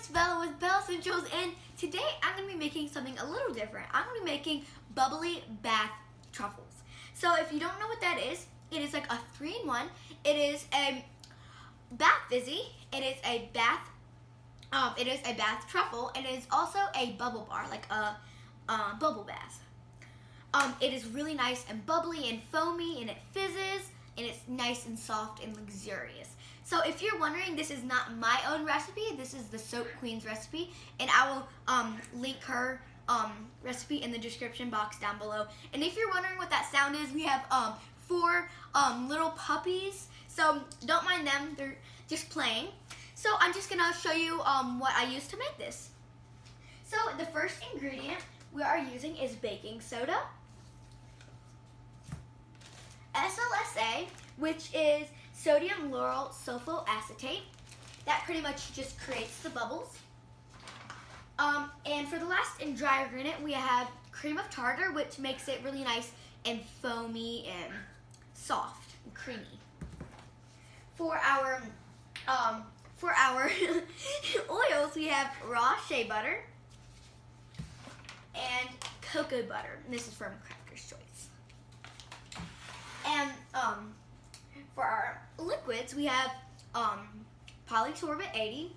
it's Bella with Bellessentials, and today I'm going to be making something a little different. I'm going to be making bubbly bath truffles. So if you don't know what that is, it is like a 3-in-1. It is a bath fizzy. It is a bath truffle, and it is also a bubble bar, like a bubble bath. It is really nice and bubbly and foamy, and it fizzes, and it's nice and soft and luxurious. So if you're wondering, this is not my own recipe. This is the Soap Queen's recipe, and I will link her recipe in the description box down below. And if you're wondering what that sound is, we have 4 little puppies, so don't mind them. They're just playing. So I'm just gonna show you what I used to make this. So the first ingredient we are using is baking soda, SLSA, which is sodium lauryl sulfate acetate. That pretty much just creates the bubbles. And for the last and dry ingredient, we have Cream of Tartar, which makes it really nice and foamy and soft and creamy. For our oils, we have raw shea butter and cocoa butter. And this is from Crafter's Choice. And for our liquids, we have Polysorbate 80.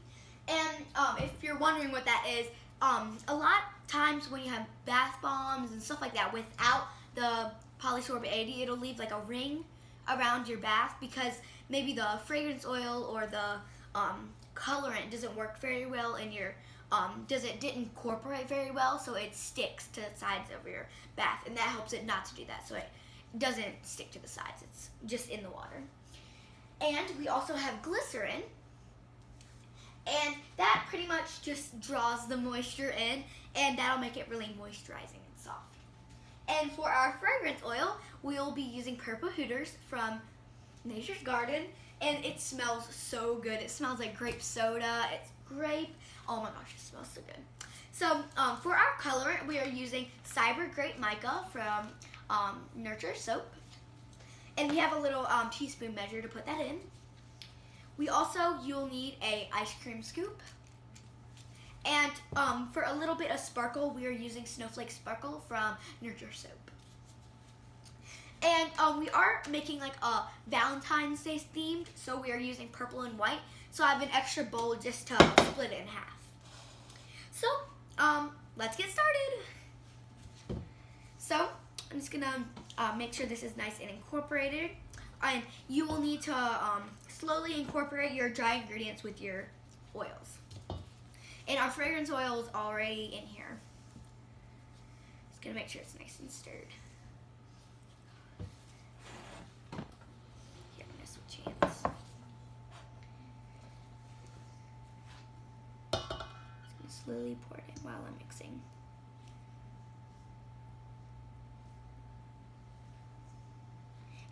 And if you're wondering what that is, a lot of times when you have bath bombs and stuff like that, without the Polysorbate 80, it'll leave like a ring around your bath because maybe the fragrance oil or the colorant doesn't work very well in your didn't incorporate very well, so it sticks to the sides of your bath, and that helps it not to do that, so it doesn't stick to the sides. It's just in the water. And we also have glycerin, and that pretty much just draws the moisture in, and that'll make it really moisturizing and soft. And for our fragrance oil, we'll be using Purple Hooters from Nature's Garden, and it smells so good. It smells like grape soda. It's grape. Oh my gosh, it smells so good. So for our colorant, we are using Cyber Grape mica from Nurture Soap, and we have a little teaspoon measure to put that in. You'll need a ice cream scoop, and for a little bit of sparkle, we are using Snowflake Sparkle from Nurture Soap. And we are making like a Valentine's Day themed, so we are using purple and white. So I have an extra bowl just to split it in half. So let's get started. So I'm just gonna make sure this is nice and incorporated. And you will need to slowly incorporate your dry ingredients with your oils. And our fragrance oil is already in here. Just gonna make sure it's nice and stirred. Here, I'm gonna switch hands. Just gonna slowly pour it in while I'm mixing.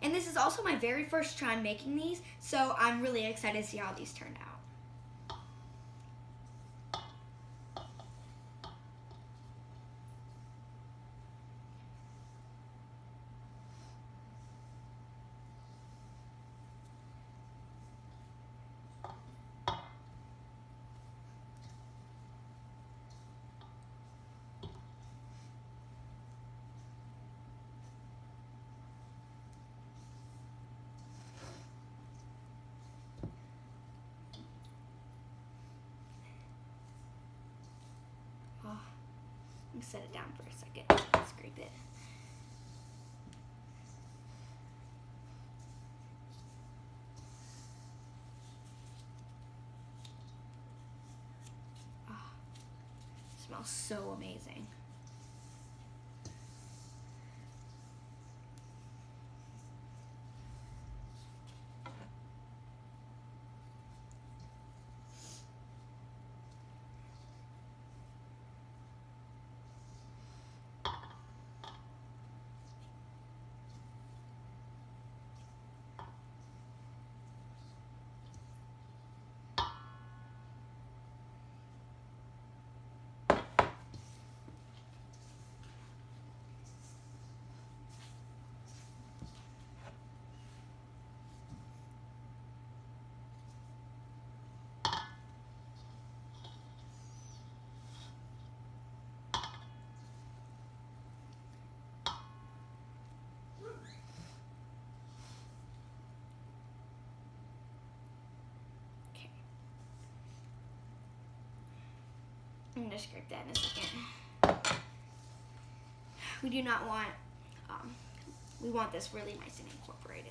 And this is also my very first time making these, so I'm really excited to see how these turned out. I'm gonna set it down for a second. Scrape it. Oh, it smells so amazing. I'm gonna scrape that in a second. We do not want, we want this really nice and incorporated.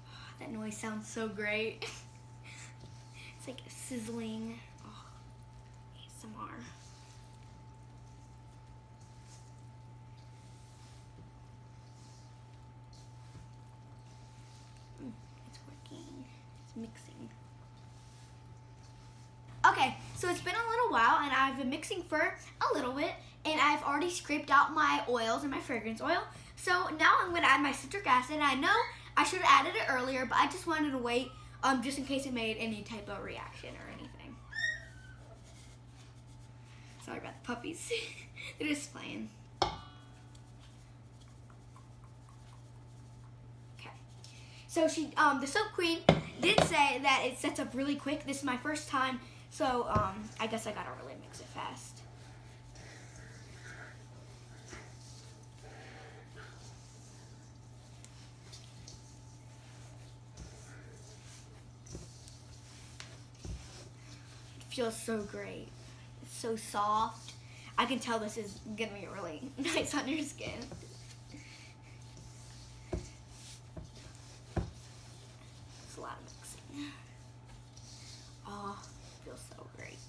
Oh, that noise sounds so great. It's like sizzling. Oh, ASMR. It's working. It's mixing. Okay, so it's been a little while and I've been mixing for a little bit and I've already scraped out my oils and my fragrance oil. So now I'm going to add my citric acid. I know I should have added it earlier, but I just wanted to wait just in case it made any type of reaction or anything. Sorry about the puppies. They're just playing. Okay. So the soap queen did say that it sets up really quick. This is my first time. So, I guess I gotta really mix it fast. It feels so great. It's so soft. I can tell this is gonna be really nice on your skin. It's a lot of mixing. Oh. Feels so great.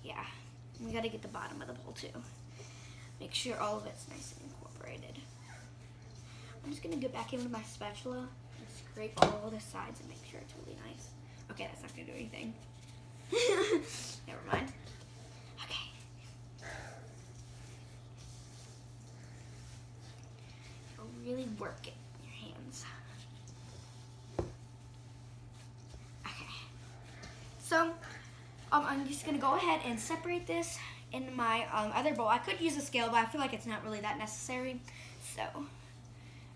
Yeah, we gotta get the bottom of the bowl too. Make sure all of it's nice and incorporated. I'm just gonna get back in with my spatula and scrape all the sides and make sure it's really nice. Okay, that's not gonna do anything. Never mind. Really work it in your hands. Okay. So, I'm just gonna go ahead and separate this in my other bowl. I could use a scale, but I feel like it's not really that necessary. So, I'm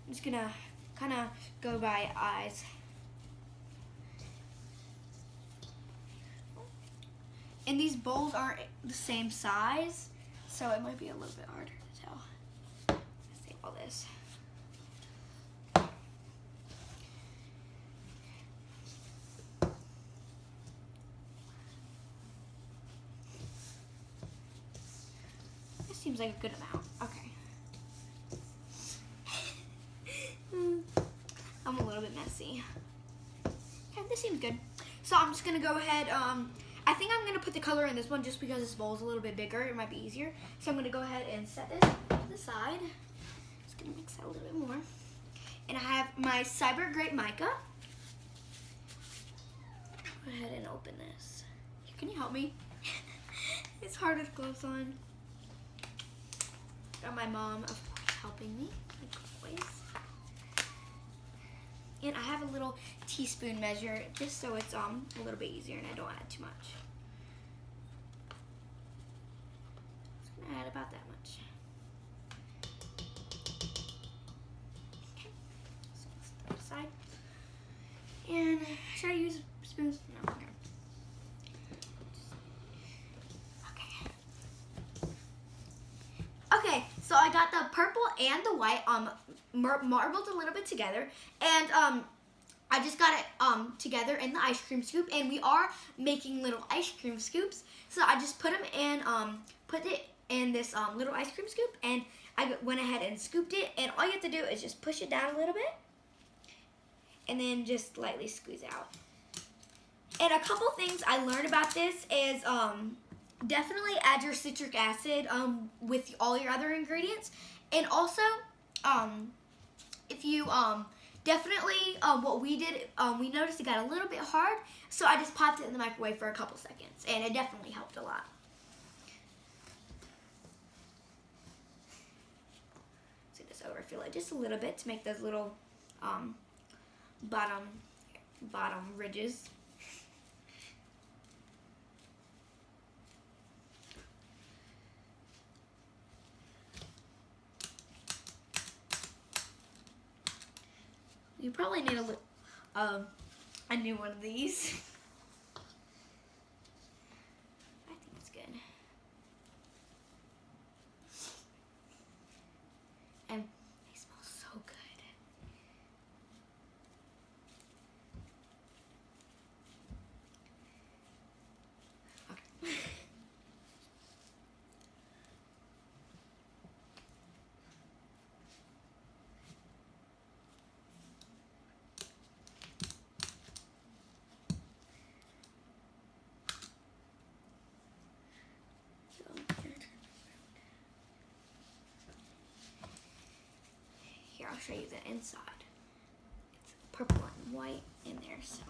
just gonna kind of go by eyes. And these bowls aren't the same size, so it might be a little bit harder to tell. Let's save all this. Seems like a good amount. Okay. I'm a little bit messy. Okay, this seems good. So I'm just gonna go ahead. I think I'm gonna put the color in this one just because this bowl is a little bit bigger. It might be easier. So I'm gonna go ahead and set this to the side. Just gonna mix that a little bit more. And I have my Cyber Grape mica. Go ahead and open this. Can you help me? It's hard with gloves on. Got my mom, of course, helping me, like always. And I have a little teaspoon measure, just so it's a little bit easier and I don't add too much. Just gonna add about that much. Okay, so let's put it aside. And should I use spoons? No, okay. Okay, so I got the purple and the white marbled a little bit together, and I just got it together in the ice cream scoop, and we are making little ice cream scoops. So I just put them in, put it in this little ice cream scoop, and I went ahead and scooped it. And all you have to do is just push it down a little bit, and then just lightly squeeze out. And a couple things I learned about this is definitely add your citric acid with all your other ingredients, and also if you definitely what we did, we noticed it got a little bit hard, so I just popped it in the microwave for a couple seconds, and it definitely helped a lot. So just overfill it just a little bit to make those little bottom ridges. You probably need a new one of these. I think it's good. show you the inside. It's purple and white in there, so.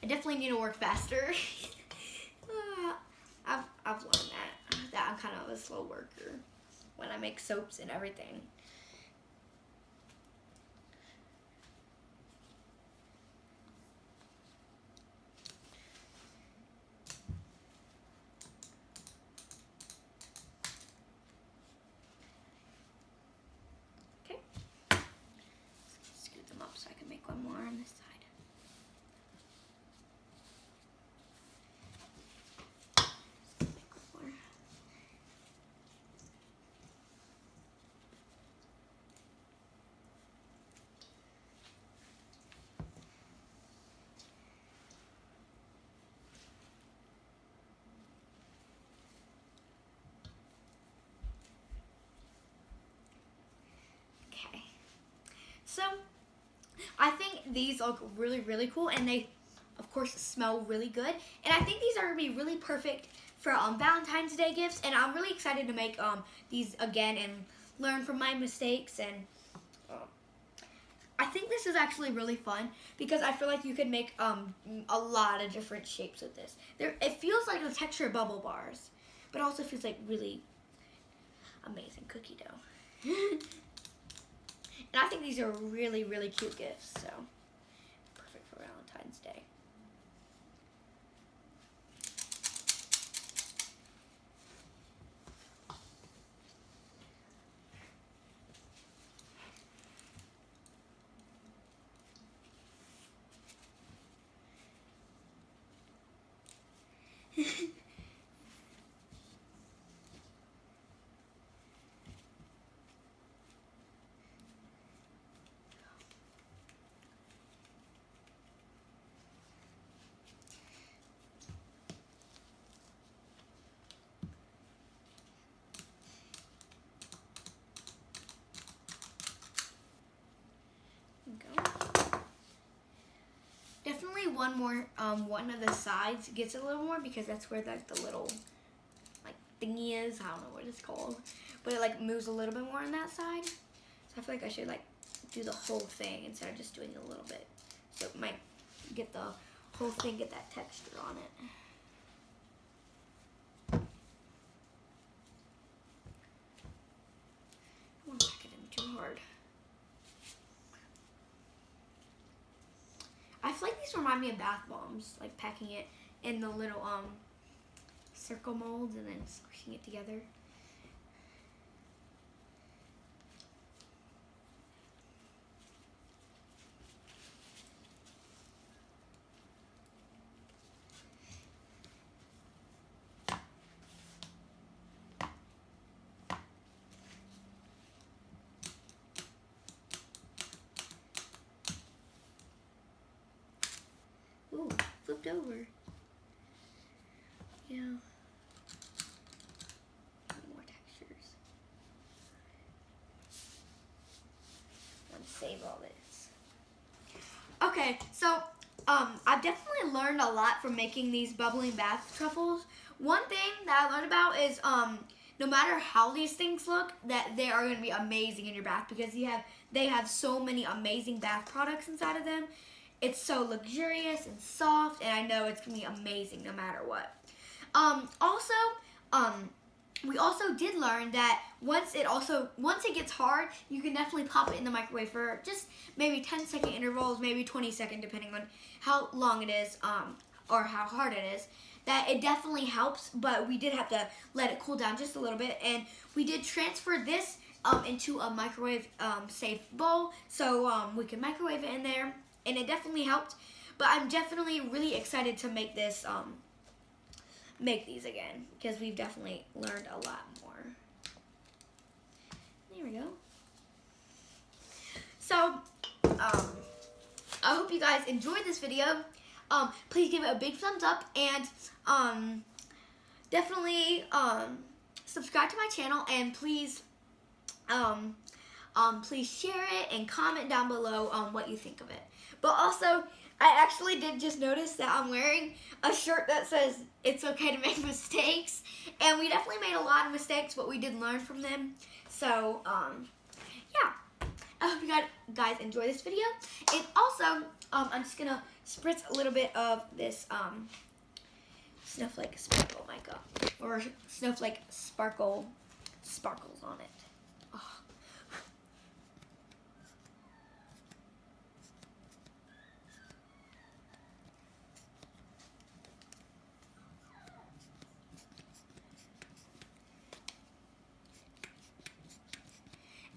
I definitely need to work faster. I've learned that I'm kind of a slow worker when I make soaps and everything. Okay. Scoot them up so I can make one more on this side. So, I think these look really, really cool, and they, of course, smell really good. And I think these are going to be really perfect for Valentine's Day gifts, and I'm really excited to make these again and learn from my mistakes. And I think this is actually really fun because I feel like you could make a lot of different shapes with this. It feels like the texture of bubble bars, but also feels like really amazing cookie dough. And I think these are really, really cute gifts, so perfect for Valentine's Day. Definitely one more, one of the sides gets a little more because that's where the little like thingy is. I don't know what it's called, but it like moves a little bit more on that side. So I feel like I should like do the whole thing instead of just doing a little bit. So it might get the whole thing, get that texture on it. I don't want to pack it in too hard. I feel like these remind me of bath bombs, like packing it in the little circle molds and then squishing it together. Ooh, flipped over. Yeah. More textures. I want to save all this. Okay, so I've definitely learned a lot from making these bubbling bath truffles. One thing that I learned about is no matter how these things look, that they are going to be amazing in your bath because they have so many amazing bath products inside of them. It's so luxurious and soft, and I know it's going to be amazing no matter what. Also, we also did learn that once it gets hard, you can definitely pop it in the microwave for just maybe 10-second intervals, maybe 20-second, depending on how long it is or how hard it is. That it definitely helps, but we did have to let it cool down just a little bit, and we did transfer this into a microwave safe bowl, so we can microwave it in there, and it definitely helped. But I'm definitely really excited to make this make these again, because we've definitely learned a lot more. There we go. So I hope you guys enjoyed this video. Please give it a big thumbs up, and definitely subscribe to my channel, and please please share it and comment down below what you think of it. But also, I actually did just notice that I'm wearing a shirt that says it's okay to make mistakes, and we definitely made a lot of mistakes, but we did learn from them. So yeah, I hope you guys enjoy this video. And also, I'm just gonna spritz a little bit of this snowflake sparkle mica, or snowflake sparkles on it. Oh.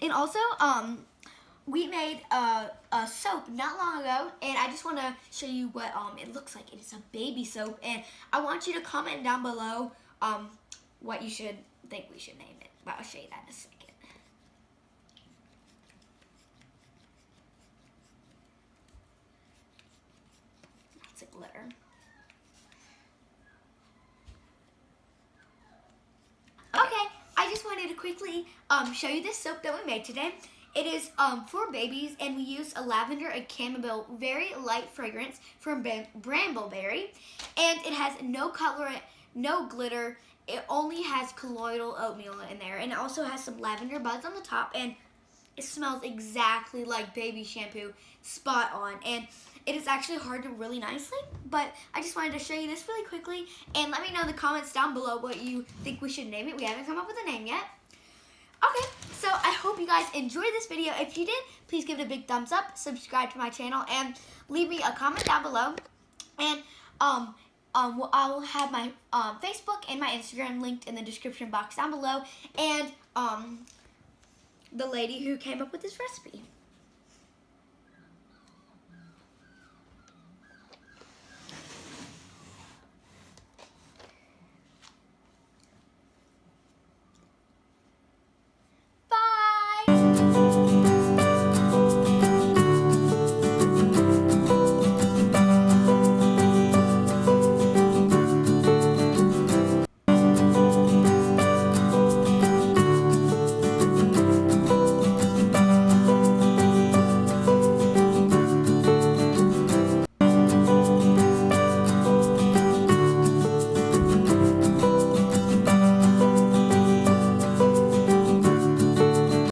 And also, we made a soap not long ago, and I just want to show you what it looks like. It is a baby soap, and I want you to comment down below what you should think we should name it. But I'll show you that in a second. That's a glitter. Okay, I just wanted to quickly show you this soap that we made today. It is for babies, and we use a lavender and chamomile, very light fragrance from Brambleberry, and it has no colorant, no glitter. It only has colloidal oatmeal in there, and it also has some lavender buds on the top, and it smells exactly like baby shampoo, spot on. And it is actually hardened really nicely, but I just wanted to show you this really quickly, and let me know in the comments down below what you think we should name it. We haven't come up with a name yet. Okay, so I hope you guys enjoyed this video. If you did, please give it a big thumbs up, subscribe to my channel, and leave me a comment down below. And I'll have my Facebook and my Instagram linked in the description box down below, and the lady who came up with this recipe.